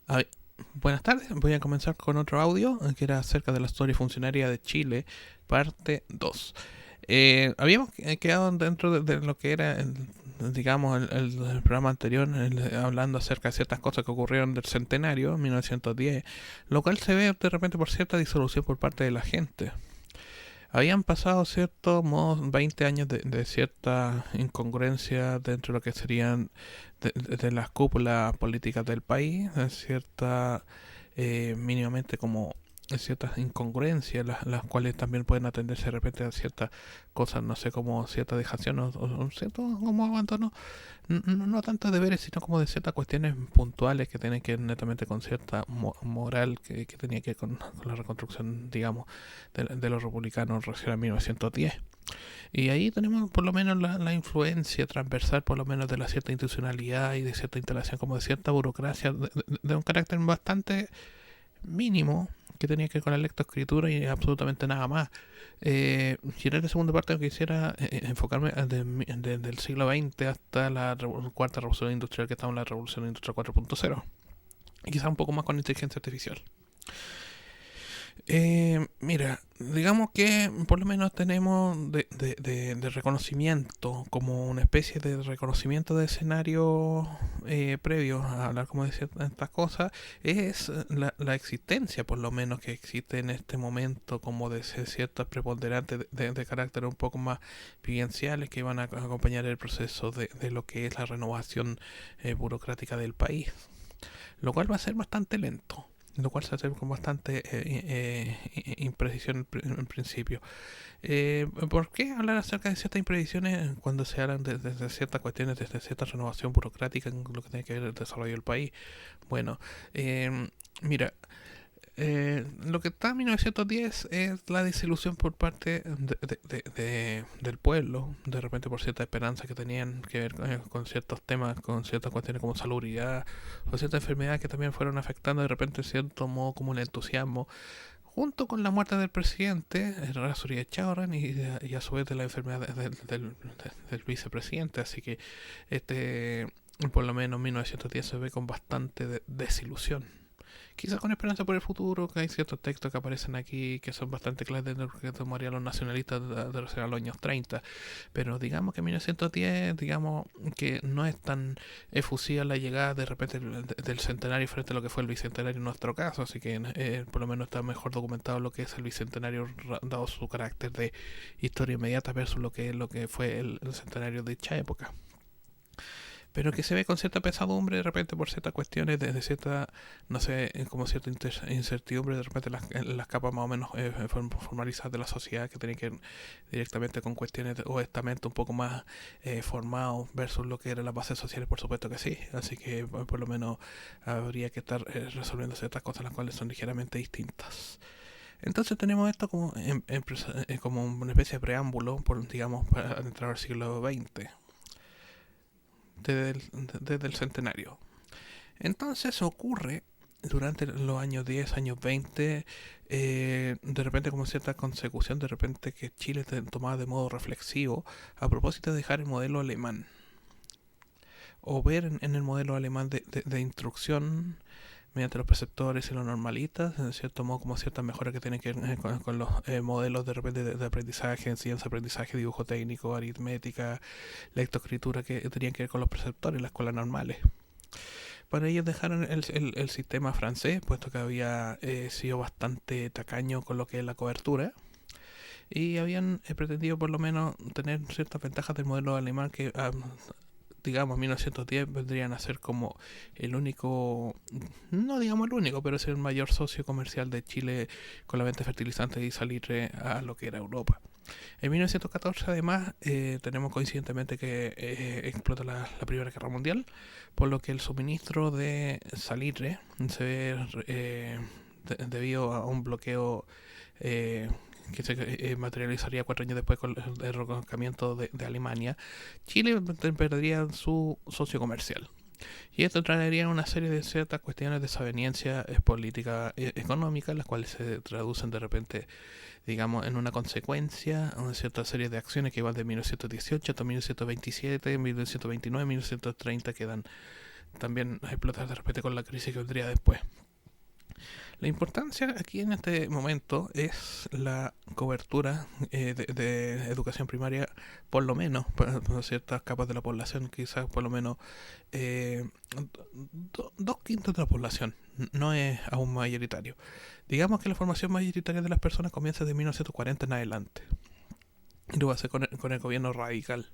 A ver, buenas tardes, voy a comenzar con otro audio que era acerca de la historia funcionaria de Chile, parte 2. Habíamos quedado dentro de lo que era, digamos, el programa anterior, hablando acerca de ciertas cosas que ocurrieron del centenario, 1910, lo cual se ve de repente por cierta disolución por parte de la gente. Habían pasado ciertos modos 20 años de cierta incongruencia dentro de lo que serían de las cúpulas políticas del país, de cierta mínimamente como ciertas incongruencias, las cuales también pueden atenderse de repente a ciertas cosas, no sé, como cierta dejación o cierto como abandono, no tanto de deberes, sino como de ciertas cuestiones puntuales que tienen que ver netamente con cierta moral que tenía que ver con la reconstrucción, digamos, de los republicanos recién en 1910. Y ahí tenemos por lo menos la influencia transversal, por lo menos de la cierta institucionalidad y de cierta instalación, como de cierta burocracia, de un carácter bastante mínimo, que tenía que ver con la lectoescritura y absolutamente nada más. Y en esta segunda parte quisiera enfocarme desde el siglo XX hasta la cuarta revolución industrial, que estamos en la revolución industrial 4.0. Y quizá un poco más con inteligencia artificial. Mira, digamos que por lo menos tenemos de reconocimiento, como una especie de reconocimiento de escenario previo a hablar como de estas cosas, es la existencia por lo menos que existe en este momento como de ciertas preponderantes de carácter un poco más vivenciales que van a acompañar el proceso de lo que es la renovación burocrática del país, lo cual va a ser bastante lento, lo cual se hace con bastante imprecisión en principio. ¿Por qué hablar acerca de ciertas imprecisiones cuando se hablan de ciertas cuestiones, desde cierta renovación burocrática en lo que tiene que ver el desarrollo del país? Bueno, mira, lo que está en 1910 es la desilusión por parte del pueblo, de repente por cierta esperanza que tenían que ver con ciertos temas, con ciertas cuestiones como salubridad o ciertas enfermedades que también fueron afectando de repente en cierto modo como el entusiasmo, junto con la muerte del presidente, Errázuriz Echavarren, y a su vez de la enfermedad del vicepresidente. Así que este, por lo menos 1910 se ve con bastante desilusión. Quizás con esperanza por el futuro, que hay ciertos textos que aparecen aquí que son bastante claves de lo que tomarían los nacionalistas de los años 30. Pero digamos que en 1910, digamos que no es tan efusiva la llegada de repente del centenario frente a lo que fue el bicentenario en nuestro caso. Así que por lo menos está mejor documentado lo que es el bicentenario, dado su carácter de historia inmediata versus lo que fue el centenario de dicha época, pero que se ve con cierta pesadumbre de repente por ciertas cuestiones, desde cierta, no sé, como cierta incertidumbre de repente las capas más o menos formalizadas de la sociedad que tienen que ver directamente con cuestiones o estamentos un poco más formados versus lo que eran las bases sociales, por supuesto que sí, así que por lo menos habría que estar resolviendo ciertas cosas las cuales son ligeramente distintas. Entonces tenemos esto como una especie de preámbulo, digamos, para entrar al siglo XX, desde el centenario. Entonces ocurre durante los años 10, años 20, de repente como cierta consecución, de repente que Chile tomaba de modo reflexivo a propósito de dejar el modelo alemán, o ver en el modelo alemán de instrucción mediante los preceptores y los normalistas, en cierto modo como ciertas mejoras que tienen que ver con los modelos de repente de aprendizaje, enseñanza, aprendizaje, dibujo técnico, aritmética, lectoescritura que tenían que ver con los preceptores, las escuelas normales. Para ellos dejaron el sistema francés, puesto que había sido bastante tacaño con lo que es la cobertura, y habían pretendido por lo menos tener ciertas ventajas del modelo alemán que, digamos, 1910 vendrían a ser como el único, no digamos el único, pero es el mayor socio comercial de Chile con la venta de fertilizantes y salir a lo que era Europa. En 1914, además, tenemos coincidentemente que explota la Primera Guerra Mundial, por lo que el suministro de salitre se ve debido a un bloqueo que se materializaría 4 años después con el reconocimiento de Alemania. Chile perdería su socio comercial. Y esto traería una serie de ciertas cuestiones de desaveniencia política económica, las cuales se traducen de repente, digamos, en una consecuencia, una cierta serie de acciones que van de 1918 hasta 1927, 1929, 1930 quedan también a explotar de repente con la crisis que vendría después. La importancia aquí en este momento es la cobertura de educación primaria, por lo menos para ciertas capas de la población, quizás por lo menos 2/5 de la población, no es aún mayoritario. Digamos que la formación mayoritaria de las personas comienza de 1940 en adelante. Y lo va a hacer con el gobierno radical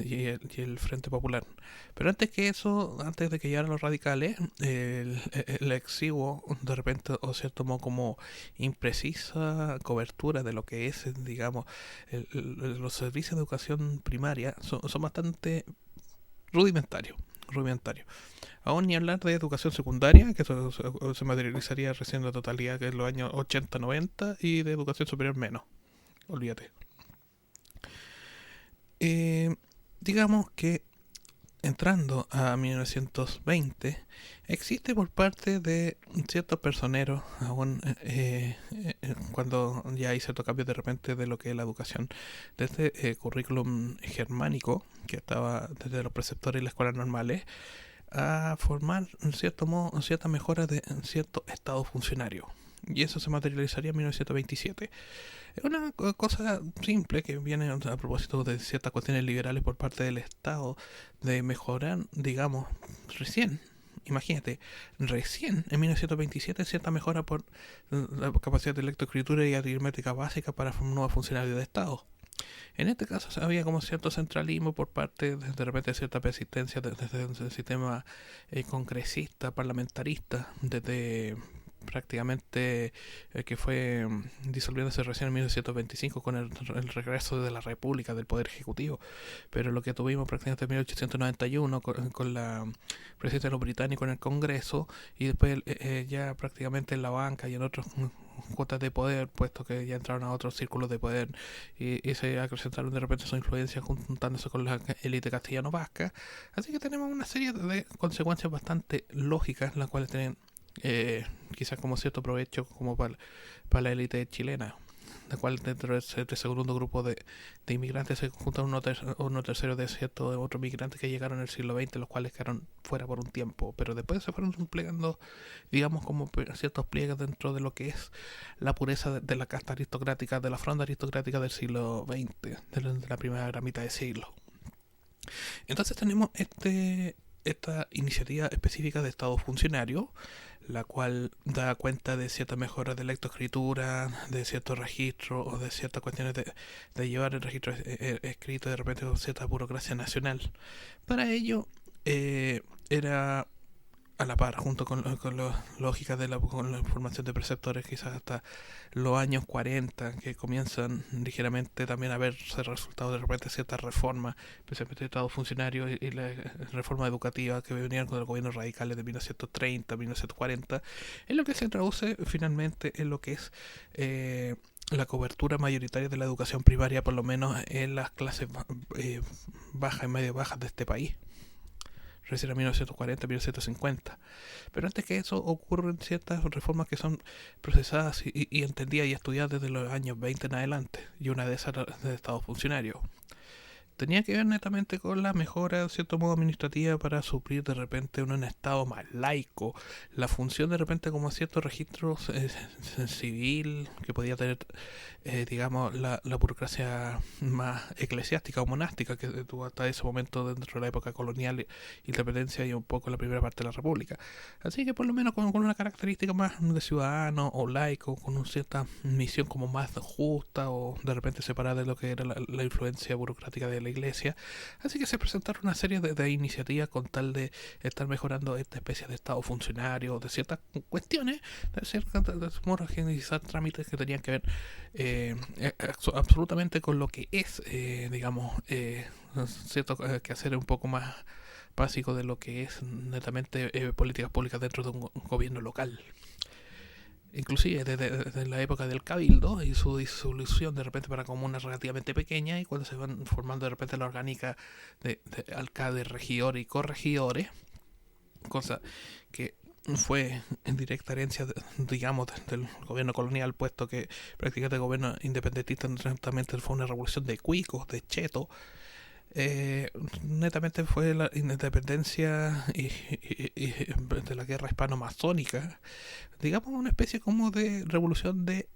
y el Frente Popular. Pero antes que eso, antes de que llegaran los radicales, el exiguo, de repente, o cierto modo, como imprecisa cobertura de lo que es, digamos, los servicios de educación primaria son bastante rudimentarios. Aún ni hablar de educación secundaria, que eso se materializaría recién en la totalidad, que es los años 80-90, y de educación superior menos. Olvídate. Digamos que entrando a 1920 existe por parte de ciertos personeros, aún cuando ya hay cierto cambio de repente de lo que es la educación, desde currículum germánico, que estaba desde los preceptores y las escuelas normales, a formar en cierto modo cierta mejora de cierto estado funcionario. Y eso se materializaría en 1927. Es una cosa simple que viene a propósito de ciertas cuestiones liberales por parte del Estado, de mejorar, digamos, recién en 1927 cierta mejora por la capacidad de lectoescritura y aritmética básica para nuevos funcionarios de Estado. En este caso había como cierto centralismo por parte de repente cierta persistencia desde el sistema congresista, parlamentarista, desde prácticamente que fue disolviéndose recién en 1925 con el regreso de la República, del Poder Ejecutivo. Pero lo que tuvimos prácticamente en 1891 con la presidencia de los británicos en el Congreso, y después ya prácticamente en la banca y en otros cuotas de poder, puesto que ya entraron a otros círculos de poder y se acrecentaron de repente su influencia juntándose con la élite castellano-vasca. Así que tenemos una serie de consecuencias bastante lógicas, las cuales tienen quizás como cierto provecho como para la élite chilena, la cual dentro de este segundo grupo de inmigrantes se juntan uno tercero de ciertos otros migrantes que llegaron en el siglo XX, los cuales quedaron fuera por un tiempo, pero después se fueron desplegando, digamos, como ciertos pliegues dentro de lo que es la pureza de la casta aristocrática, de la fronda aristocrática del siglo XX, de la primera mitad del siglo. Entonces tenemos esta iniciativa específica de Estado funcionario, la cual da cuenta de ciertas mejoras de lectoescritura, de ciertos registros o de ciertas cuestiones de llevar el registro escrito de repente con cierta burocracia nacional. Para ello era a la par, junto con las lógicas con la formación de preceptores, quizás hasta los años 40, que comienzan ligeramente también a verse resultados de repente de ciertas reformas, especialmente de Estado funcionario y la reforma educativa que venían con el gobierno radicales de 1930, 1940, en lo que se traduce finalmente en lo que es la cobertura mayoritaria de la educación primaria, por lo menos en las clases bajas y medio bajas de este país. Recién en 1940, 1950. Pero antes que eso ocurren ciertas reformas que son procesadas y entendidas y estudiadas desde los años 20 en adelante, y una de esas de Estado funcionario. Tenía que ver netamente con la mejora, de cierto modo, administrativa para suplir de repente un estado más laico, la función de repente como cierto registro civil que podía tener, digamos, la burocracia más eclesiástica o monástica que tuvo hasta ese momento dentro de la época colonial, independencia y un poco la primera parte de la República. Así que por lo menos con una característica más de ciudadano o laico, con una cierta misión como más justa o de repente separada de lo que era la influencia burocrática de la Iglesia. Así que se presentaron una serie de iniciativas con tal de estar mejorando esta especie de estado funcionario, de ciertas cuestiones, de homogeneizar trámites que tenían que ver absolutamente con lo que es, digamos, cierto que hacer un poco más básico de lo que es netamente políticas públicas dentro de un gobierno local. Inclusive desde la época del Cabildo y su disolución de repente para comunas relativamente pequeñas, y cuando se van formando de repente la orgánica de alcaldes, regidores y corregidores, cosa que fue en directa herencia, digamos, del gobierno colonial, puesto que prácticamente el gobierno independentista realmente fue una revolución de cuicos, de chetos, Netamente fue la independencia de la guerra hispano-masónica, digamos una especie como de revolución de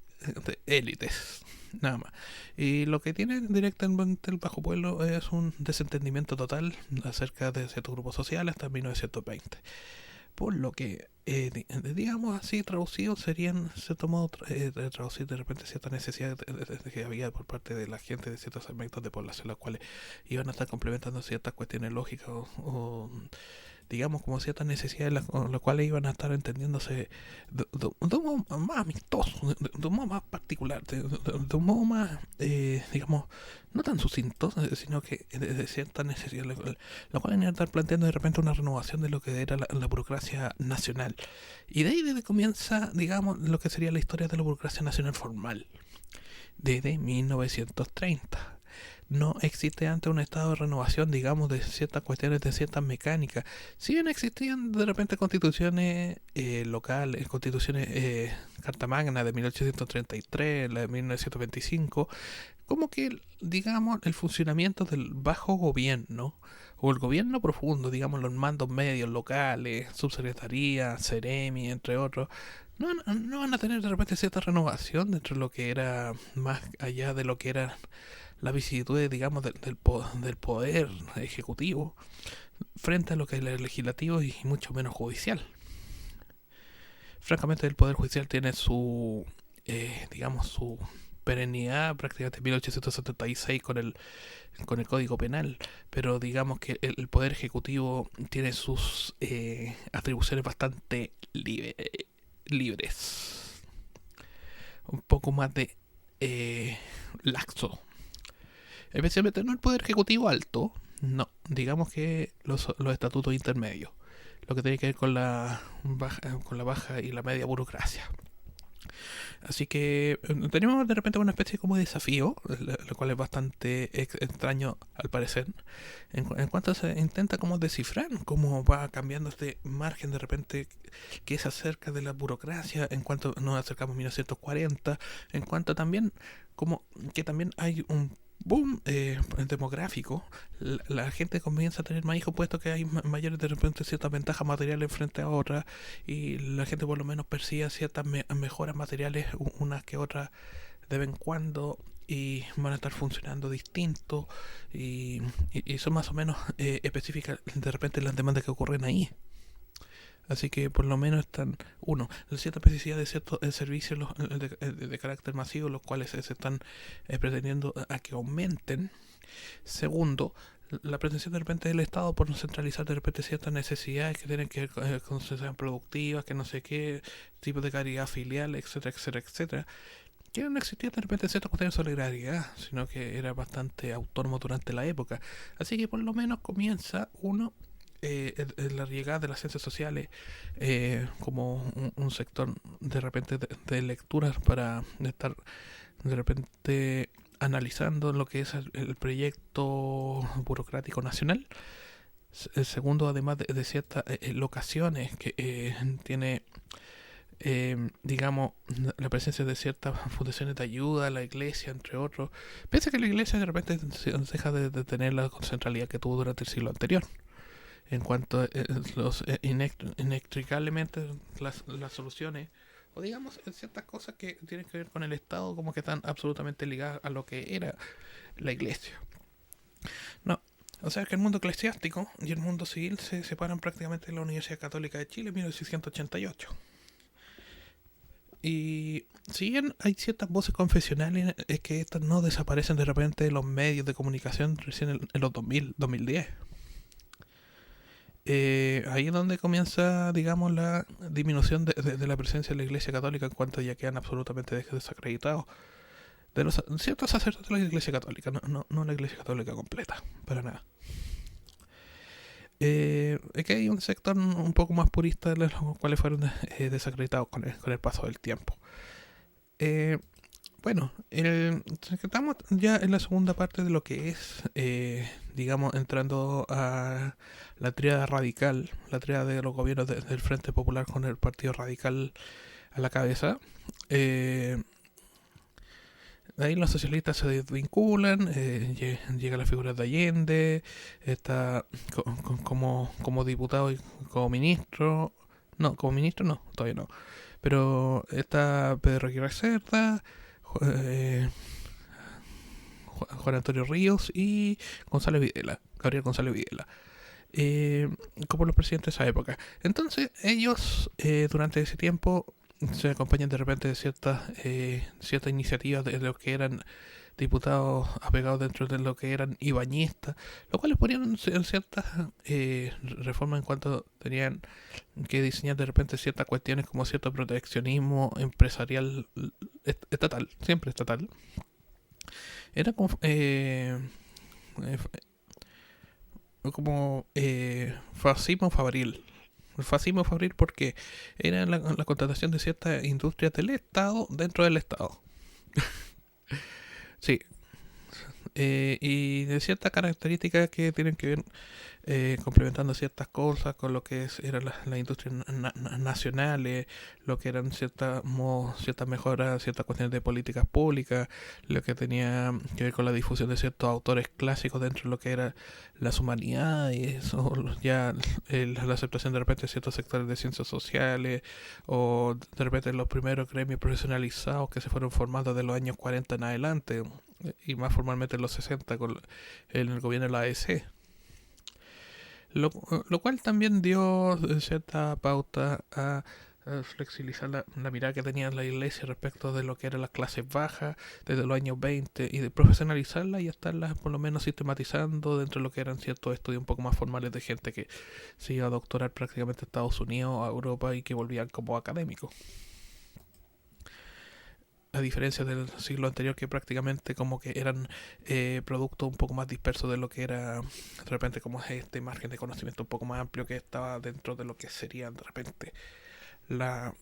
élites, nada más. Y lo que tiene directamente el Bajo Pueblo es un desentendimiento total acerca de ciertos grupos sociales hasta 1920. Por lo que, digamos así, traducido serían, de cierto modo, traducir de repente ciertas necesidades que había por parte de la gente de ciertos segmentos de población, los cuales iban a estar complementando ciertas cuestiones lógicas o digamos, como ciertas necesidades con las cuales iban a estar entendiéndose de un modo más amistoso, de un modo más particular, de un modo más, digamos, no tan sucinto, sino que de ciertas necesidades, lo cual iban a estar planteando de repente una renovación de lo que era la burocracia nacional. Y de ahí desde comienza, digamos, lo que sería la historia de la burocracia nacional formal, desde 1930. No existe antes un estado de renovación, digamos, de ciertas cuestiones, de ciertas mecánicas. Si bien existían de repente constituciones locales, constituciones Carta Magna de 1833, la de 1925, como que, digamos, el funcionamiento del bajo gobierno, o el gobierno profundo, digamos, los mandos medios locales, subsecretaría, Ceremi, entre otros, no van a tener de repente cierta renovación dentro de lo que era más allá de lo que era la vicisitud, digamos, del poder ejecutivo frente a lo que es el legislativo y mucho menos judicial. Francamente, el poder judicial tiene su, digamos, su perennidad prácticamente en 1876 con el Código Penal, pero digamos que el Poder Ejecutivo tiene sus atribuciones bastante libres, un poco más de laxo. Especialmente no el Poder Ejecutivo alto, no, digamos que los estatutos intermedios, lo que tiene que ver con la baja y la media burocracia. Así que tenemos de repente una especie como de desafío, lo cual es bastante extraño al parecer, en cuanto se intenta como descifrar cómo va cambiando este margen de repente que se acerca de la burocracia, en cuanto nos acercamos a 1940, en cuanto también como que también hay un boom demográfico, la gente comienza a tener más hijos puesto que hay mayores de repente ciertas ventajas materiales frente a otras y la gente por lo menos percibe ciertas mejoras materiales unas que otras de vez en cuando y van a estar funcionando distinto y son más o menos específicas de repente las demandas que ocurren ahí. Así que por lo menos están, uno, cierta especificidad de ciertos servicios de carácter masivo, los cuales se están pretendiendo a que aumenten. Segundo, la pretensión de repente del Estado por no centralizar de repente ciertas necesidades que tienen que ver con sean productivas, que no sé qué, tipo de caridad filial, etcétera, etcétera, etcétera. Que no existía de repente cierta cuestión de solidaridad, sino que era bastante autónomo durante la época. Así que por lo menos comienza uno la llegada de las ciencias sociales como un sector de repente de lecturas para estar de repente analizando lo que es el proyecto burocrático nacional. El segundo, además de ciertas locaciones que tiene, digamos, la presencia de ciertas fundaciones de ayuda, la iglesia, entre otros. Piensa que la iglesia de repente deja de tener la centralidad que tuvo durante el siglo anterior en cuanto a inextricablemente las soluciones o digamos ciertas cosas que tienen que ver con el Estado como que están absolutamente ligadas a lo que era la iglesia. No, o sea que el mundo eclesiástico y el mundo civil se separan prácticamente de la Universidad Católica de Chile en 1688. Y si bien hay ciertas voces confesionales, es que estas no desaparecen de repente de los medios de comunicación recién en los 2000, 2010. Ahí es donde comienza, digamos, la disminución de la presencia de la Iglesia Católica en cuanto ya quedan absolutamente desacreditados de los ciertos sacerdotes de la Iglesia Católica, no la Iglesia Católica completa, para nada. Es que hay un sector un poco más purista de los cuales fueron desacreditados con el paso del tiempo. Bueno, estamos ya en la segunda parte de lo que es, digamos, entrando a la tríada radical, la tríada de los gobiernos del Frente Popular con el Partido Radical a la cabeza. Ahí los socialistas se desvinculan, llega la figura de Allende, está como diputado y como ministro. No, como ministro no, todavía no. Pero está Pedro Aguirre Cerda, eh, Juan Antonio Ríos y González Videla, Gabriel González Videla, eh, como los presidentes de esa época. Entonces ellos durante ese tiempo se acompañan de repente de ciertas iniciativas de los que eran diputados apegados dentro de lo que eran ibañistas, lo cual les ponían ciertas reformas en cuanto tenían que diseñar de repente ciertas cuestiones como cierto proteccionismo empresarial estatal, siempre estatal. Era eh, como fascismo fabril. El fascismo fabril porque era la contratación de ciertas industrias del Estado dentro del Estado. Sí, y de ciertas características que tienen que ver complementando ciertas cosas con lo que eran las industrias nacionales, lo que eran ciertas mejoras, ciertas cuestiones de políticas públicas, lo que tenía que ver con la difusión de ciertos autores clásicos dentro de lo que era las humanidades, o ya la aceptación de repente de ciertos sectores de ciencias sociales, o de repente los primeros gremios profesionalizados que se fueron formando de los años 40 en adelante, y más formalmente en los 60 con el gobierno de la AEC. Lo cual también dio cierta pauta a flexibilizar la mirada que tenía la iglesia respecto de lo que eran las clases bajas desde los años 20 y de profesionalizarla y estarlas por lo menos sistematizando dentro de lo que eran ciertos estudios un poco más formales de gente que se iba a doctorar prácticamente a Estados Unidos, a Europa y que volvían como académicos. A diferencia del siglo anterior que prácticamente como que eran productos un poco más dispersos de lo que era de repente como este margen de conocimiento un poco más amplio que estaba dentro de lo que sería de repente la,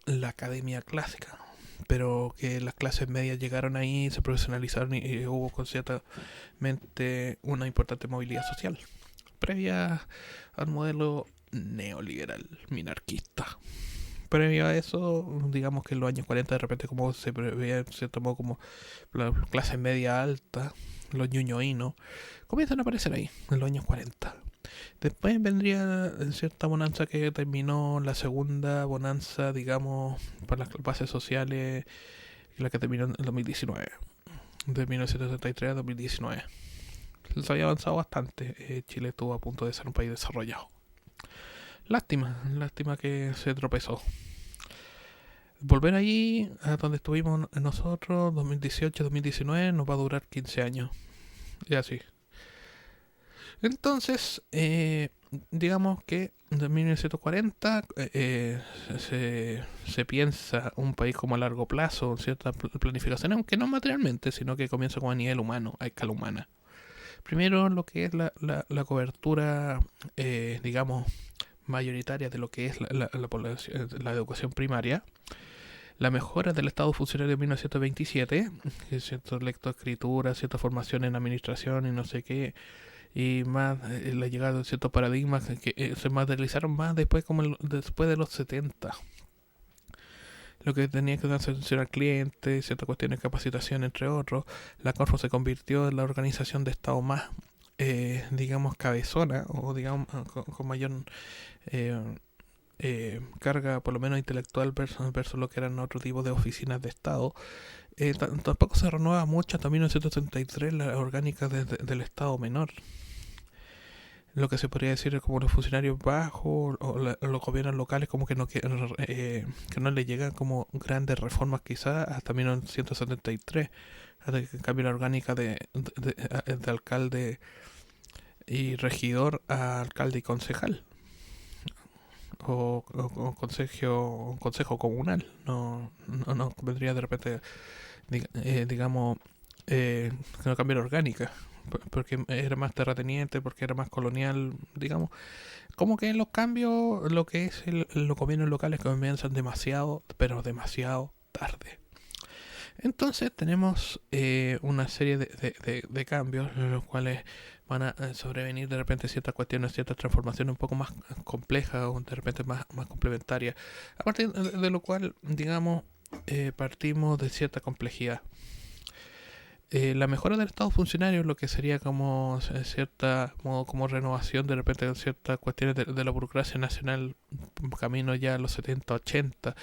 la academia clásica, pero que las clases medias llegaron ahí, se profesionalizaron y hubo conciertamente una importante movilidad social previa al modelo neoliberal minarquista. Previo a eso, digamos que en los años 40 de repente como se prevé, se tomó como la clase media alta, los ñuñoínos, comienzan a aparecer ahí, en los años 40. Después vendría cierta bonanza que terminó la segunda bonanza, digamos, para las bases sociales, la que terminó en el 2019, de 1973 a 2019. Se había avanzado bastante, Chile estuvo a punto de ser un país desarrollado. Lástima que se tropezó. Volver allí, a donde estuvimos nosotros, 2018-2019, nos va a durar 15 años. Y así. Entonces, digamos que en 1940 se piensa un país como a largo plazo, cierta planificación, aunque no materialmente, sino que comienza como a nivel humano, a escala humana. Primero, lo que es la cobertura, digamos, mayoritaria de lo que es la educación primaria, la mejora del Estado funcionario de 1927, que es cierto lectoescritura, cierta formación en administración y no sé qué, y más la llegada de ciertos paradigmas que se materializaron más después después de los 70. Lo que tenía que dar atención al cliente, ciertas cuestiones de capacitación, entre otros. La Corfo se convirtió en la organización de Estado más, digamos, cabezona, o digamos, con mayor eh, carga, por lo menos intelectual, versus lo que eran otro tipo de oficinas de Estado. Tampoco se renueva mucho, hasta 1973, la orgánica del Estado menor. Lo que se podría decir como los funcionarios bajos o los gobiernos locales como que que no le llegan como grandes reformas quizás hasta 1973, hasta que cambia la orgánica de alcalde y regidor a alcalde y concejal o consejo comunal. No vendría de repente, digamos, que no cambia la orgánica porque era más terrateniente, porque era más colonial, digamos. Como que los cambios, lo que es los gobiernos locales comienzan demasiado, pero demasiado tarde. Entonces tenemos una serie de cambios, los cuales van a sobrevenir de repente ciertas cuestiones, ciertas transformaciones un poco más complejas o de repente más complementarias. A partir de lo cual, digamos, partimos de cierta complejidad. la mejora del estado funcionario, lo que sería como cierta como renovación de repente de ciertas cuestiones de la burocracia nacional, camino ya a los 70 80,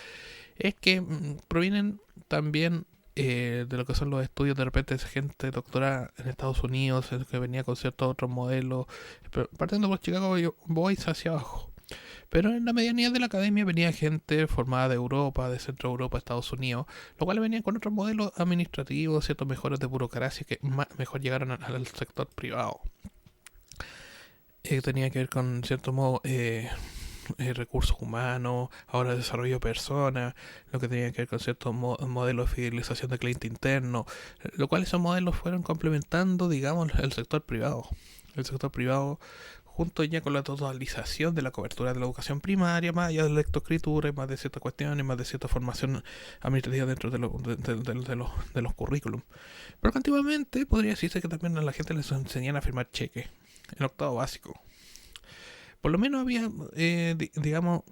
es que provienen también de lo que son los estudios de repente de gente doctorada en Estados Unidos, que venía con ciertos otros modelos, partiendo por Chicago Boys hacia abajo. Pero en la medianía de la academia venía gente formada de Europa, de Centro Europa, Estados Unidos, lo cual venía con otros modelos administrativos, ciertos mejores de burocracia que mejor llegaron al sector privado. Tenía que ver con cierto modo recursos humanos, ahora desarrollo de personas, lo que tenía que ver con ciertos modelos de fidelización de cliente interno, lo cual esos modelos fueron complementando, digamos, el sector privado. El sector privado junto ya con la totalización de la cobertura de la educación primaria, más allá de la lectoescritura, más de ciertas cuestiones, más de cierta formación administrativa dentro de los currículum. Pero que antiguamente podría decirse que también a la gente les enseñan a firmar cheques en octavo básico. Por lo menos había, digamos,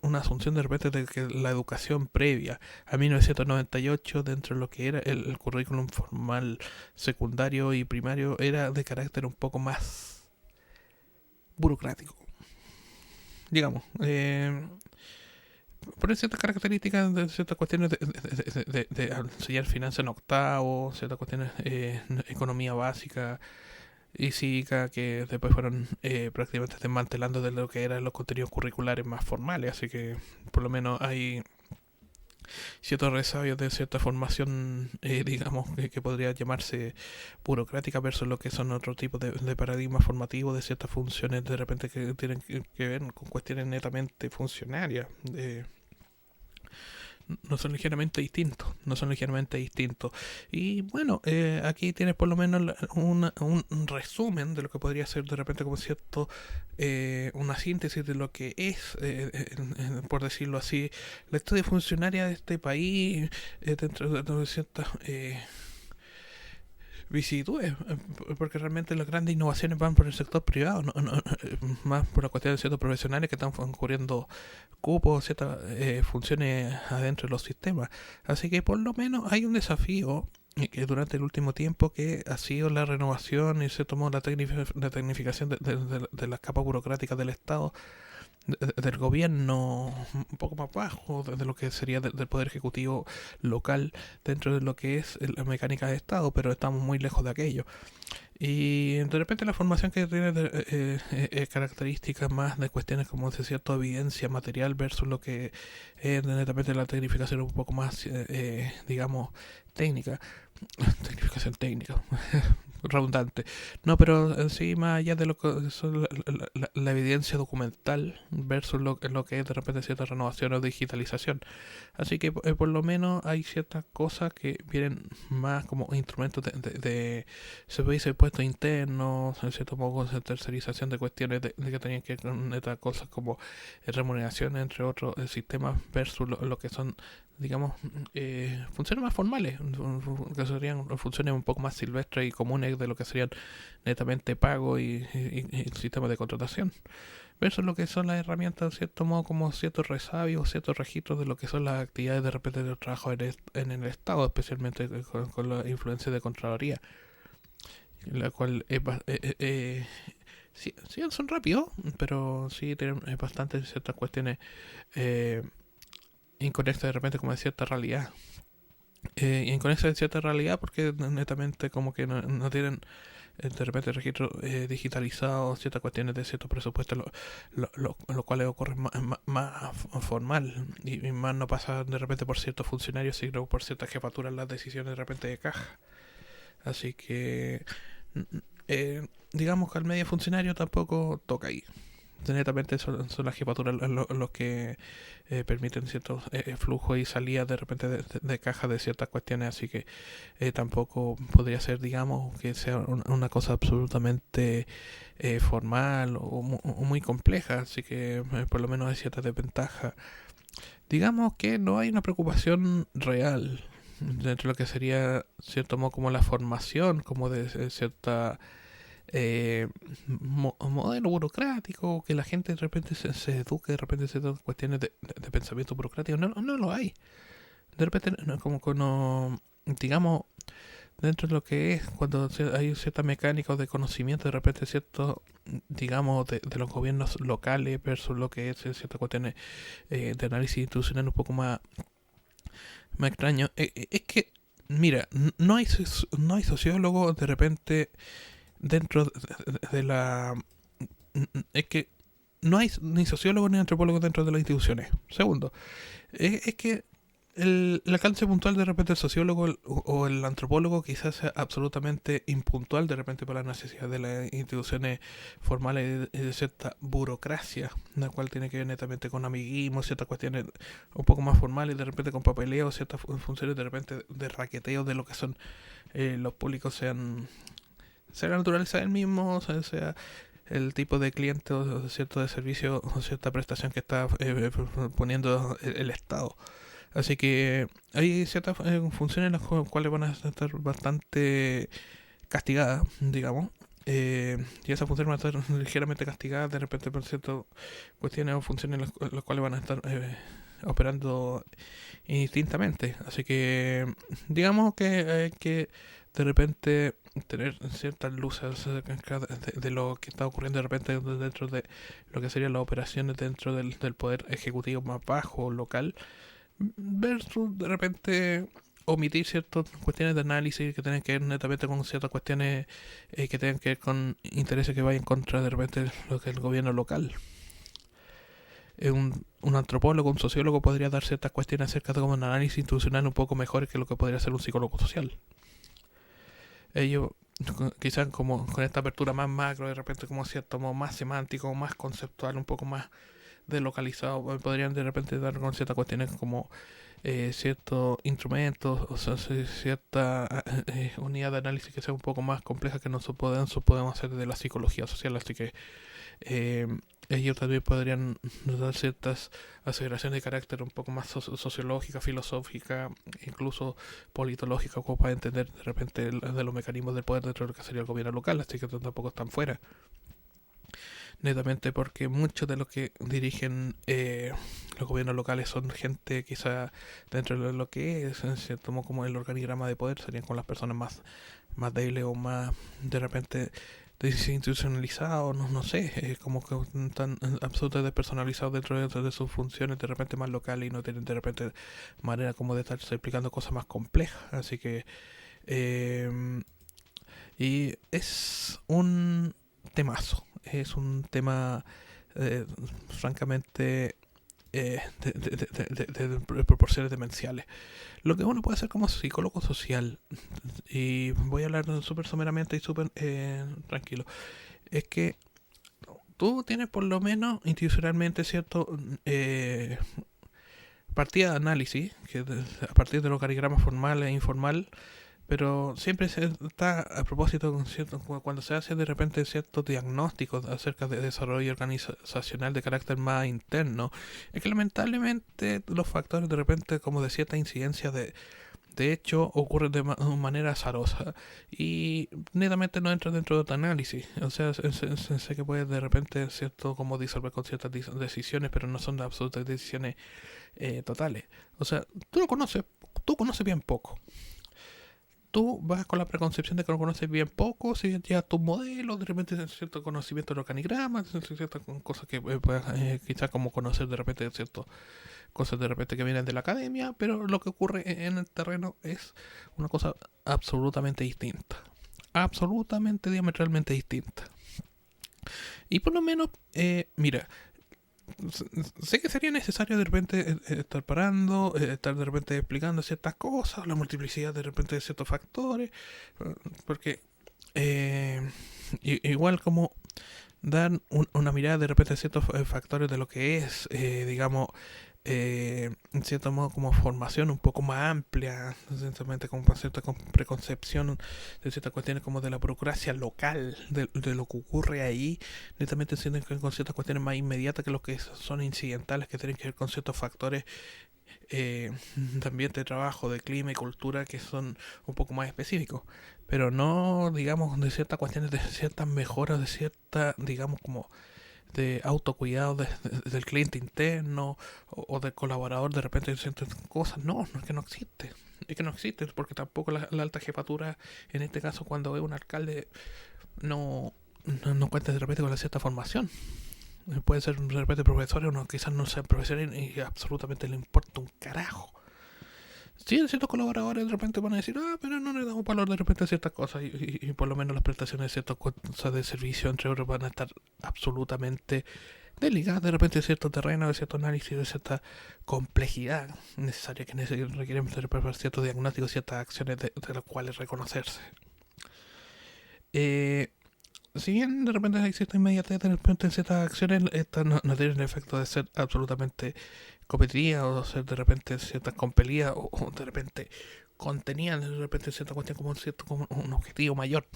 una asunción de repente de que la educación previa a 1998 dentro de lo que era el currículum formal secundario y primario era de carácter un poco más burocrático, digamos, por ciertas características de ciertas cuestiones de enseñar finanzas en octavo, ciertas cuestiones economía básica y cívica que después fueron prácticamente desmantelando de lo que eran los contenidos curriculares más formales, así que por lo menos hay ciertos resabios de cierta formación, digamos, que podría llamarse burocrática versus lo que son otro tipo de paradigmas formativos de ciertas funciones de repente que tienen que ver con cuestiones netamente funcionarias. No son ligeramente distintos, no son ligeramente distintos. Y bueno, aquí tienes por lo menos un resumen de lo que podría ser de repente como cierto, una síntesis de lo que es, por decirlo así, la historia funcionaria de este país, dentro de ciertas vicisitudes, porque realmente las grandes innovaciones van por el sector privado, más por la cuestión de ciertos profesionales que están cubriendo cupos, ciertas funciones adentro de los sistemas. Así que por lo menos hay un desafío que durante el último tiempo que ha sido la renovación y se tomó la tecnificación de las capas burocráticas del Estado, del gobierno un poco más bajo, de lo que sería del poder ejecutivo local dentro de lo que es la mecánica de Estado, pero estamos muy lejos de aquello. Y de repente la formación que tiene características más de cuestiones como de cierta evidencia material versus lo que es netamente la tecnificación un poco más, digamos, técnica. Tecnificación técnica. Redundante. No, pero en sí, más allá de lo que son la evidencia documental versus lo que es de repente cierta renovación o digitalización. Así que por lo menos hay ciertas cosas que vienen más como instrumentos de se puede decir puestos internos, en cierto modo de tercerización de cuestiones de que tenían que ver con estas cosas como remuneración entre otros sistemas versus lo que son, digamos, funciones más formales, que serían funciones un poco más silvestres y comunes de lo que serían netamente pago y sistemas de contratación. Versus lo que son las herramientas, de cierto modo, como ciertos resabios, ciertos registros de lo que son las actividades de repente del trabajo en el Estado, especialmente con la influencia de Contraloría, la cual es sí, sí, son rápidos, pero sí tienen bastantes ciertas cuestiones inconexas de repente como de cierta realidad. Y inconexas de cierta realidad porque netamente como que no tienen de repente registros digitalizados, ciertas cuestiones de ciertos presupuestos, lo cual ocurre más formal y más no pasa de repente por ciertos funcionarios, sino por ciertas jefaturas las decisiones de repente de caja. Así que digamos que al medio funcionario tampoco toca ahí. Netamente son las jefaturas los que permiten ciertos flujos y salidas de repente de caja de ciertas cuestiones, así que tampoco podría ser, digamos, que sea una cosa absolutamente formal o muy compleja, así que por lo menos hay cierta desventaja. Digamos que no hay una preocupación real dentro de lo que sería, cierto modo, como la formación, como de cierta modelo burocrático, que la gente de repente se eduque de repente ciertas cuestiones de pensamiento burocrático, no lo hay. De repente, no, como que no, digamos, dentro de lo que es, cuando hay cierta mecánica o de conocimiento, de repente cierto, digamos, de los gobiernos locales versus lo que es ciertas cuestiones de análisis institucional un poco más extraño, es que, mira, no hay sociólogos de repente dentro de la... Es que no hay ni sociólogos ni antropólogos dentro de las instituciones. Segundo, es que el alcance puntual de repente el sociólogo o el antropólogo quizás sea absolutamente impuntual de repente para las necesidades de las instituciones formales y de cierta burocracia, la cual tiene que ver netamente con amiguismo, ciertas cuestiones un poco más formales, de repente con papeleo, ciertas funciones de repente de raqueteo de lo que son los públicos, sea la naturaleza del mismo, sea el tipo de cliente o cierto de servicio o cierta prestación que está poniendo el Estado. Así que hay ciertas funciones en las cuales van a estar bastante castigadas, digamos. Y esas funciones van a estar ligeramente castigadas de repente por ciertas cuestiones o funciones en las cuales van a estar operando indistintamente. Así que digamos que hay que de repente tener ciertas luces de lo que está ocurriendo de repente dentro de lo que serían las operaciones dentro del poder ejecutivo más bajo, local, versus de repente omitir ciertas cuestiones de análisis que tienen que ver netamente con ciertas cuestiones que tienen que ver con intereses que vayan en contra de repente de lo que es el gobierno local. Un antropólogo, un sociólogo podría dar ciertas cuestiones acerca de como un análisis institucional un poco mejor que lo que podría ser un psicólogo social. Ellos quizás como con esta apertura más macro, de repente como cierto modo más semántico, más conceptual, un poco más deslocalizado, podrían de repente dar con ciertas cuestiones como ciertos instrumentos, o sea, cierta unidad de análisis que sea un poco más compleja que nosotros podemos hacer de la psicología social, así que eh, ellos también podrían dar ciertas aseveraciones de carácter un poco más sociológica, filosófica, incluso politológica, como para entender de repente de los mecanismos del poder dentro de lo que sería el gobierno local, así que tampoco están fuera. Netamente porque muchos de los que dirigen los gobiernos locales son gente quizá dentro de lo que es, en cierto modo, como el organigrama de poder, serían con las personas más débiles o más de repente desinstitucionalizados, no sé, como que están absolutamente despersonalizados dentro de sus funciones, de repente más locales y no tienen de repente manera como de estarse explicando cosas más complejas. Así que, y es un temazo, es un tema francamente de proporciones demenciales. Lo que uno puede hacer como psicólogo social, y voy a hablar súper someramente y súper tranquilo, es que tú tienes por lo menos institucionalmente cierto partida de análisis, que a partir de los caligramas formal e informal, pero siempre se está a propósito cuando se hace de repente ciertos diagnósticos acerca de desarrollo organizacional de carácter más interno, es que lamentablemente los factores de repente como de cierta incidencia de hecho ocurren de manera azarosa y netamente no entra dentro de tu análisis. O sea, sé que puede de repente cierto como disolver con ciertas decisiones, pero no son absolutas decisiones totales. O sea, tú conoces bien poco. Tú vas con la preconcepción de que no conoces bien poco, si ya tus modelos, de repente cierto conocimiento del organigrama, ciertas cosas que puedas quizás como conocer de repente ciertas cosas de repente que vienen de la academia, pero lo que ocurre en el terreno es una cosa absolutamente distinta, absolutamente diametralmente distinta. Y por lo menos, mira, sé que sería necesario de repente estar parando, estar de repente explicando ciertas cosas, la multiplicidad de repente de ciertos factores, porque igual como dar una mirada de repente a ciertos factores de lo que es, digamos, en cierto modo como formación un poco más amplia, sencillamente como cierta preconcepción de ciertas cuestiones como de la burocracia local, de lo que ocurre ahí, netamente sienten que con ciertas cuestiones más inmediatas que los que son incidentales, que tienen que ver con ciertos factores eh, de ambiente de trabajo, de clima y cultura que son un poco más específicos, pero no, digamos, de ciertas cuestiones, de ciertas mejoras, de cierta, digamos, como de autocuidado del cliente interno o del colaborador de repente ciertas cosas. No, no es que no existe. Es que no existe, porque tampoco la alta jefatura, en este caso cuando es un alcalde, no cuenta de repente con la cierta formación. Pueden ser de repente profesores o no, quizás no sean profesores y absolutamente le importa un carajo. Sí, ciertos colaboradores de repente van a decir, pero no le damos valor de repente a ciertas cosas y por lo menos las prestaciones de ciertas cosas de servicio, entre otros, van a estar absolutamente desligadas de repente de cierto terreno, de cierto análisis, de cierta complejidad necesaria que requieren preparar ciertos diagnósticos, ciertas acciones de las cuales reconocerse. Si bien de repente hay cierta inmediatez de repente en ciertas acciones, estas no tienen el efecto de ser absolutamente competitivas o ser de repente ciertas compelidas o de repente contenían de repente cierta cuestión como un objetivo mayor.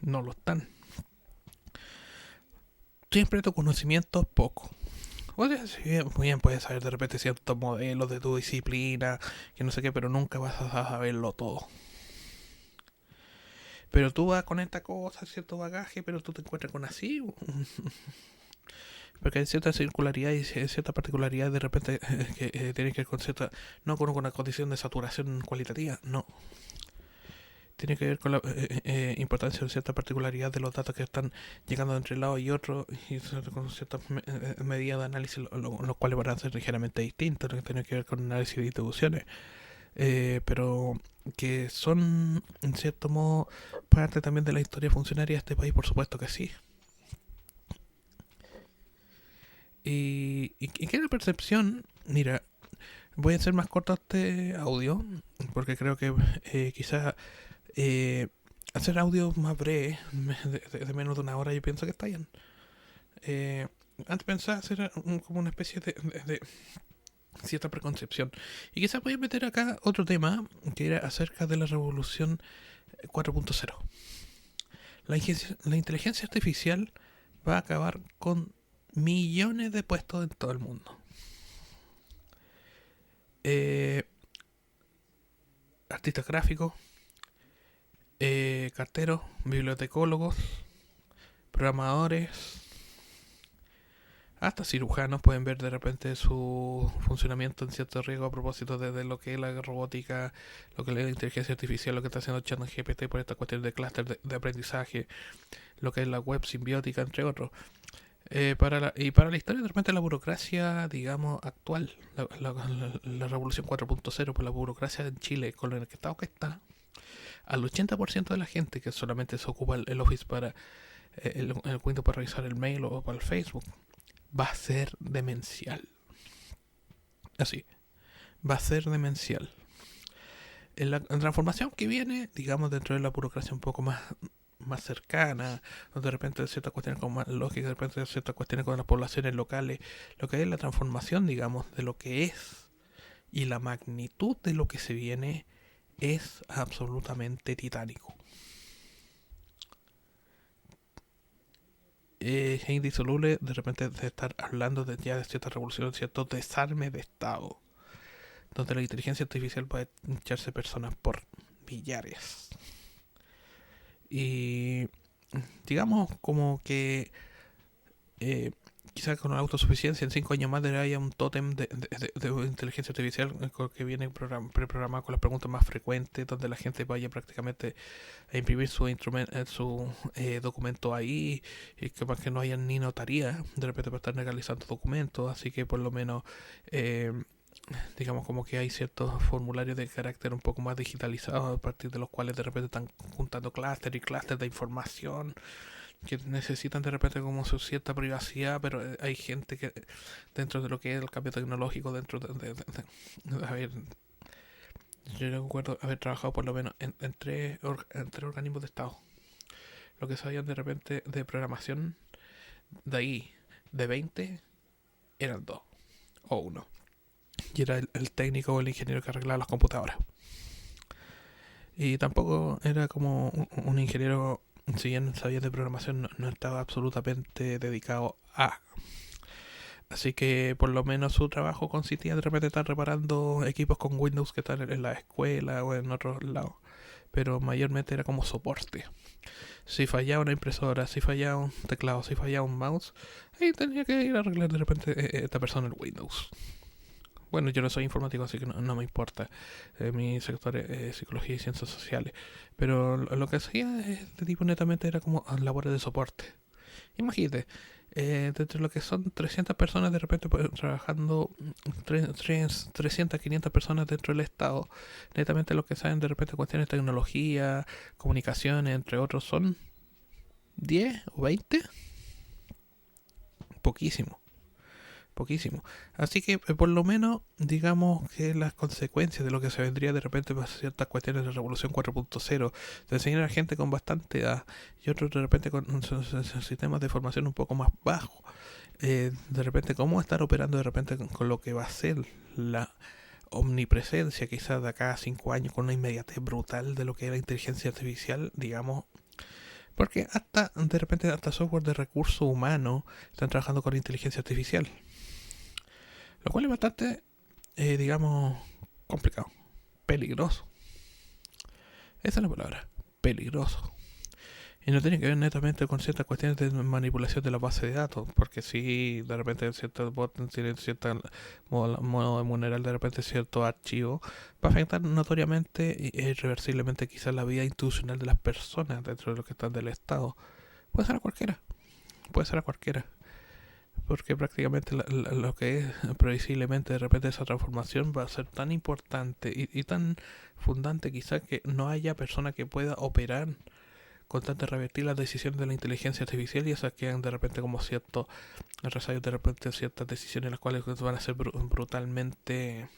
No lo están. Siempre tu conocimiento es poco. O sea, si bien puedes saber de repente ciertos modelos de tu disciplina, que no sé qué, pero nunca vas a saberlo todo. Pero tú vas con esta cosa, cierto bagaje, pero tú te encuentras con así. Porque hay cierta circularidad y cierta particularidad de repente que tiene que ver con cierta. No con una condición de saturación cualitativa, no. Tiene que ver con la importancia de cierta particularidad de los datos que están llegando entre un lado y otro y con ciertas medidas de análisis, los cuales van a ser ligeramente distintos, que tiene que ver con análisis de distribuciones. Pero que son, en cierto modo, parte también de la historia funcionaria de este país, por supuesto que sí. Y que la percepción, mira, voy a hacer más corto este audio, porque creo que quizás hacer audios más breves, de menos de una hora, yo pienso que está bien. Antes pensaba hacer como una especie de cierta preconcepción. Y quizás voy a meter acá otro tema que era acerca de la revolución 4.0. La inteligencia artificial va a acabar con millones de puestos en todo el mundo. Artistas gráficos, carteros, bibliotecólogos, programadores, hasta cirujanos pueden ver de repente su funcionamiento en cierto riesgo a propósito de lo que es la robótica, lo que es la inteligencia artificial, lo que está haciendo ChatGPT por esta cuestión de clúster de aprendizaje, lo que es la web simbiótica, entre otros. Para la historia, de repente la burocracia, digamos, actual, la revolución 4.0, por la burocracia en Chile, con el estado que está, al 80% de la gente que solamente se ocupa el Office para el Windows para revisar el mail o para el Facebook, va a ser demencial. Así, va a ser demencial. En la transformación que viene, digamos, dentro de la burocracia un poco más cercana, donde de repente ciertas cuestiones como más lógicas, de repente ciertas cuestiones con las poblaciones locales, lo que es la transformación, digamos, de lo que es y la magnitud de lo que se viene es absolutamente titánico. Es indisoluble de repente de estar hablando ya de cierta revolución, cierto desarme de Estado, donde la inteligencia artificial puede echarse personas por millares. Y digamos como que quizás con la autosuficiencia en 5 años más haya un tótem de inteligencia artificial que viene preprogramado con las preguntas más frecuentes, donde la gente vaya prácticamente a imprimir su documento ahí, y que no haya ni notaría de repente para estar legalizando documentos, así que por lo menos digamos como que hay ciertos formularios de carácter un poco más digitalizados a partir de los cuales de repente están juntando clúster y clúster de información que necesitan de repente como su cierta privacidad, pero hay gente que dentro de lo que es el cambio tecnológico, dentro a ver, yo recuerdo haber trabajado por lo menos en tres organismos de Estado. Lo que sabían de repente de programación, de ahí, de 20, eran 2 o 1. Y era el técnico o el ingeniero que arreglaba las computadoras. Y tampoco era como un ingeniero, si bien sabía de programación, no estaba absolutamente dedicado a. Así que por lo menos su trabajo consistía de repente estar reparando equipos con Windows que están en la escuela o en otros lados. Pero mayormente era como soporte. Si fallaba una impresora, si fallaba un teclado, si fallaba un mouse, ahí tenía que ir a arreglar de repente esta persona el Windows. Bueno, yo no soy informático, así que no me importa. Mi sector es psicología y ciencias sociales. Pero lo que hacía este tipo netamente era como labores de soporte. Imagínate, dentro de lo que son 300 personas de repente pues, trabajando, 300, 500 personas dentro del Estado, netamente lo que saben de repente cuestiones de tecnología, comunicaciones, entre otros, son 10 o 20, poquísimo. Poquísimo. Así que por lo menos digamos que las consecuencias de lo que se vendría de repente para ciertas cuestiones de Revolución 4.0, de enseñar a gente con bastante edad y otros de repente con sistemas de formación un poco más bajos, de repente cómo estar operando de repente con lo que va a ser la omnipresencia quizás de acá a 5 años con una inmediatez brutal de lo que es la inteligencia artificial, digamos, porque hasta de repente hasta software de recursos humanos están trabajando con inteligencia artificial. Lo cual es bastante, digamos, complicado. Peligroso. Esa es la palabra. Peligroso. Y no tiene que ver netamente con ciertas cuestiones de manipulación de la base de datos. Porque si de repente ciertos bots tienen cierto modo de vulnerar de repente cierto archivo, va a afectar notoriamente e irreversiblemente quizás la vida institucional de las personas dentro de lo que están del Estado. Puede ser a cualquiera. Puede ser a cualquiera. Porque prácticamente lo que es previsiblemente de repente esa transformación va a ser tan importante y tan fundante quizá que no haya persona que pueda operar con tanto revertir las decisiones de la inteligencia artificial y esas quedan de repente como ciertos resayos de repente ciertas decisiones las cuales van a ser brutalmente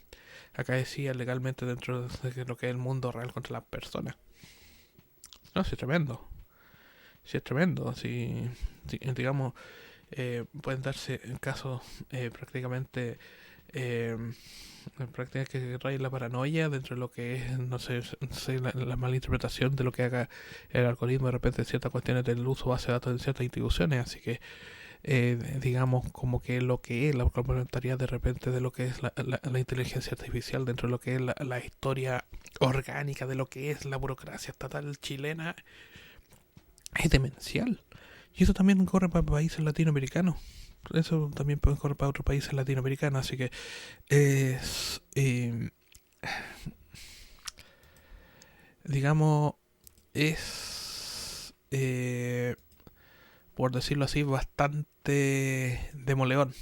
acaecidas legalmente dentro de lo que es el mundo real contra las personas. No, sí es tremendo. Sí es tremendo. Si digamos pueden darse casos prácticamente que rayen la paranoia dentro de lo que es, no sé, la mala interpretación de lo que haga el algoritmo de repente ciertas cuestiones del uso de base de datos en ciertas instituciones, así que digamos como que lo que es la complementariedad de repente de lo que es la inteligencia artificial dentro de lo que es la historia orgánica de lo que es la burocracia estatal chilena es demencial. Y eso también corre para países latinoamericanos. Eso también puede correr para otros países latinoamericanos. Así que es, digamos, es, por decirlo así, bastante demoledor.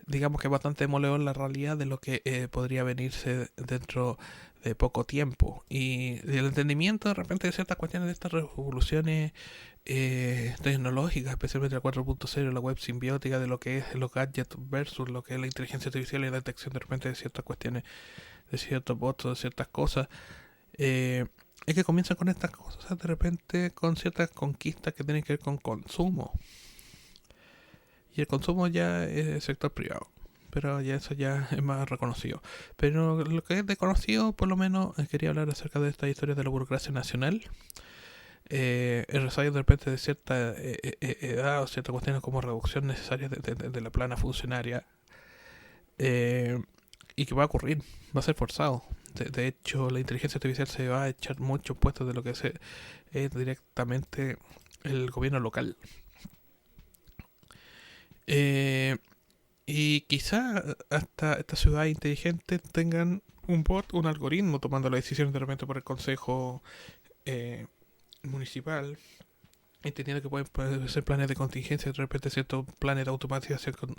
Digamos que es bastante demoledor la realidad de lo que podría venirse dentro de poco tiempo. Y el entendimiento de repente de ciertas cuestiones de estas revoluciones tecnológicas, especialmente la 4.0, la web simbiótica, de lo que es los gadgets versus lo que es la inteligencia artificial y la detección de repente de ciertas cuestiones, de ciertos bots, de ciertas cosas, es que comienza con estas cosas de repente con ciertas conquistas que tienen que ver con consumo. Y el consumo ya es el sector privado. Pero ya eso ya es más reconocido. Pero lo que es desconocido, por lo menos, quería hablar acerca de esta historia de la burocracia nacional. El resayo de repente de cierta edad o ciertas cuestiones como reducción necesaria de la plana funcionaria. Y que va a ocurrir, va a ser forzado. De hecho, la inteligencia artificial se va a echar muchos puestos de lo que es directamente el gobierno local. Y quizá hasta estas ciudades inteligentes tengan un bot, un algoritmo tomando las decisiones de repente por el consejo municipal, entendiendo que pueden ser planes de contingencia, de repente ciertos planes de automatización con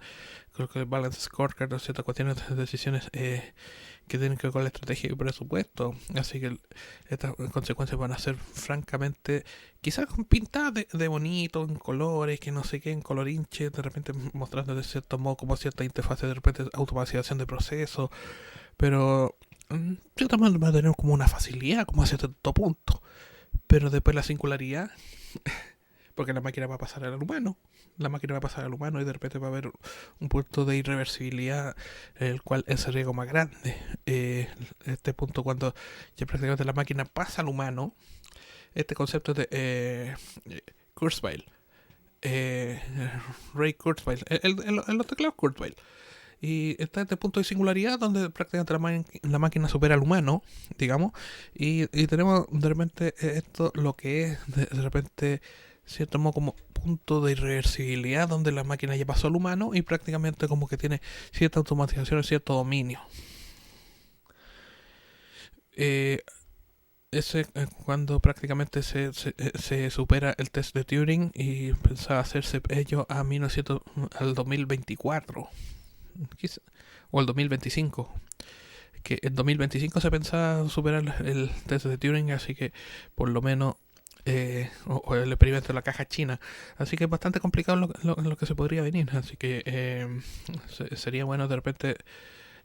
el balance scorecard o ciertas cuestiones de decisiones que tienen que ver con la estrategia y presupuesto. Así que estas consecuencias van a ser francamente quizás pintadas de bonito, en colores, que no sé qué, en colorinche, de repente mostrando de cierto modo como cierta interfaz de repente automatización de procesos, pero cierto modo va a tener como una facilidad como a cierto punto. Pero después la singularidad, porque la máquina va a pasar al humano, la máquina va a pasar al humano y de repente va a haber un punto de irreversibilidad en el cual es el riesgo más grande. Este punto cuando ya prácticamente la máquina pasa al humano, este concepto de Kurzweil, Ray Kurzweil, los teclados Kurzweil. Y está este punto de singularidad donde prácticamente la máquina supera al humano, digamos, y tenemos de repente esto lo que es de repente cierto modo como punto de irreversibilidad donde la máquina ya pasó al humano y prácticamente como que tiene cierta automatización, cierto dominio. Eh, ese cuando prácticamente se supera el test de Turing y pensaba hacerse ello a 1900, al 2024 quizá, o al 2025, que en 2025 se pensaba superar el test de Turing, así que por lo menos o el experimento de la caja china, así que es bastante complicado lo que se podría venir, así que sería bueno de repente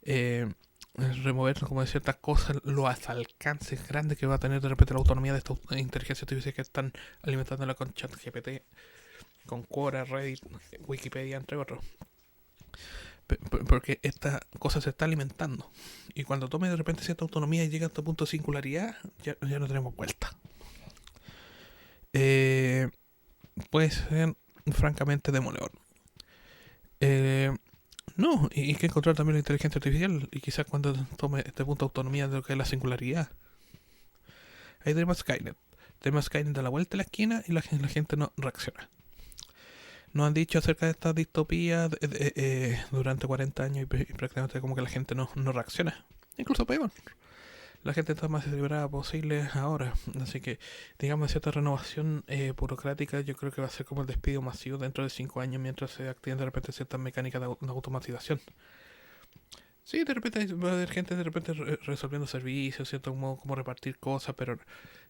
eh, remover como de ciertas cosas los alcances grandes que va a tener de repente la autonomía de estas inteligencias artificiales que están alimentándola con ChatGPT, con Quora, Reddit, Wikipedia, entre otros. Porque esta cosa se está alimentando. Y cuando tome de repente cierta autonomía y llega a este punto de singularidad, ya no tenemos vuelta. Eh, Puede ser francamente demoledor. Eh, no, y hay que encontrar también la inteligencia artificial. Y quizás cuando tome este punto de autonomía de lo que es la singularidad. Ahí tenemos Skynet. Tenemos Skynet a la vuelta de la esquina y la gente no reacciona. Nos han dicho acerca de esta distopía durante 40 años y prácticamente como que la gente no reacciona. Incluso peor. La gente está más equilibrada posible ahora. Así que, digamos, cierta renovación burocrática yo creo que va a ser como el despido masivo dentro de 5 años mientras se activen de repente ciertas mecánicas de automatización. Sí, de repente va a haber gente de repente resolviendo servicios, ¿cierto? Como repartir cosas, pero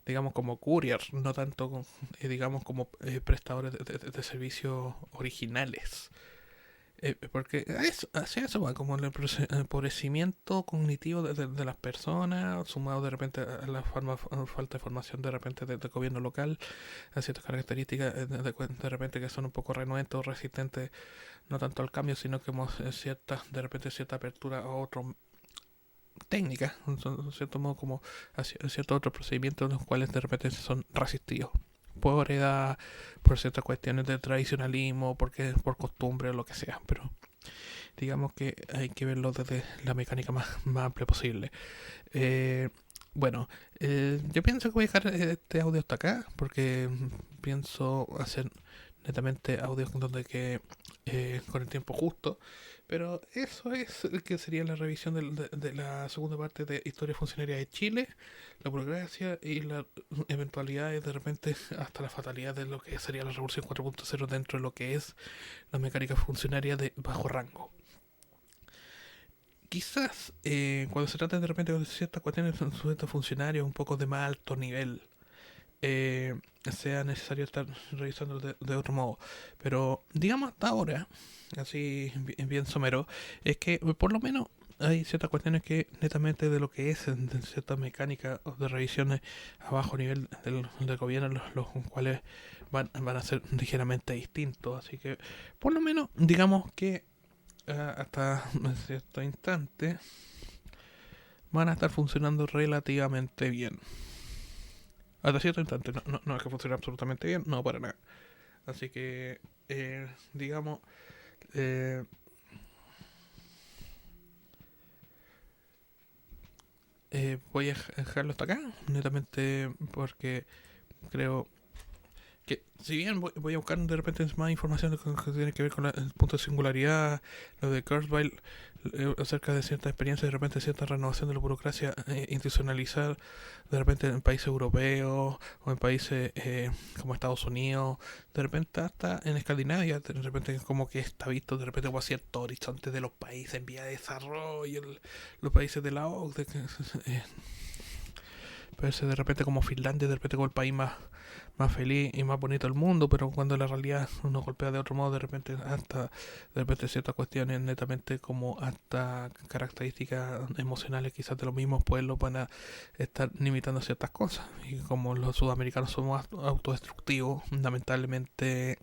digamos como courier, no tanto digamos como prestadores de servicios originales. Porque hacia eso va, como el empobrecimiento cognitivo de las personas, sumado de repente a la falta de formación de repente del gobierno local, a ciertas características de repente que son un poco renuentes o resistentes, no tanto al cambio, sino que hemos de repente cierta apertura a otras técnicas, en cierto modo como a ciertos otros procedimientos los cuales de repente son resistidos por edad, por ciertas cuestiones de tradicionalismo, porque por costumbre o lo que sea, pero digamos que hay que verlo desde la mecánica más amplia posible. Eh, bueno, yo pienso que voy a dejar este audio hasta acá, porque pienso hacer netamente audios donde que con el tiempo justo. Pero eso es que sería la revisión de la segunda parte de Historia Funcionaria de Chile, la burocracia y las eventualidades de repente hasta la fatalidad de lo que sería la Revolución 4.0 dentro de lo que es la mecánica funcionaria de bajo rango. Quizás cuando se trata de repente de ciertas cuestiones de funcionarios un poco de más alto nivel, sea necesario estar revisando de otro modo. Pero digamos hasta ahora, así bien somero, es que por lo menos hay ciertas cuestiones que netamente de lo que es de cierta mecánica o de revisiones a bajo nivel del gobierno, los cuales van a ser ligeramente distintos. Así que por lo menos digamos que hasta cierto instante van a estar funcionando relativamente bien. Hasta cierto instante, no es que funcione absolutamente bien, no para nada. Así que, digamos, eh, voy a dejarlo hasta acá, netamente porque creo que si bien voy a buscar de repente más información que tiene que ver con el punto de singularidad, lo de Kurzweil, acerca de cierta experiencia, de repente cierta renovación de la burocracia institucionalizar, de repente en países europeos o en países como Estados Unidos, de repente hasta en Escandinavia, de repente como que está visto de repente como cierto horizonte de los países en vía de desarrollo, los países de la OCDE, parece de repente como Finlandia, de repente como el país más feliz y más bonito del mundo, pero cuando la realidad nos golpea de otro modo, de repente ciertas cuestiones netamente como hasta características emocionales quizás de los mismos pueblos van a estar limitando ciertas cosas. Y como los sudamericanos somos autodestructivos, lamentablemente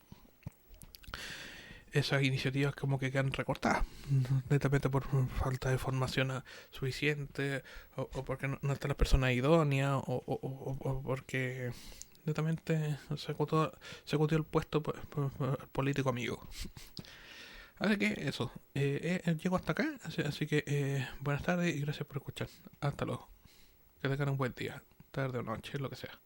esas iniciativas como que quedan recortadas, netamente por falta de formación suficiente, o porque no están las personas idóneas, o porque netamente se acotó el puesto por político amigo. Así que eso, llego hasta acá, así que buenas tardes y gracias por escuchar. Hasta luego. Que tengan un buen día, tarde o noche, lo que sea.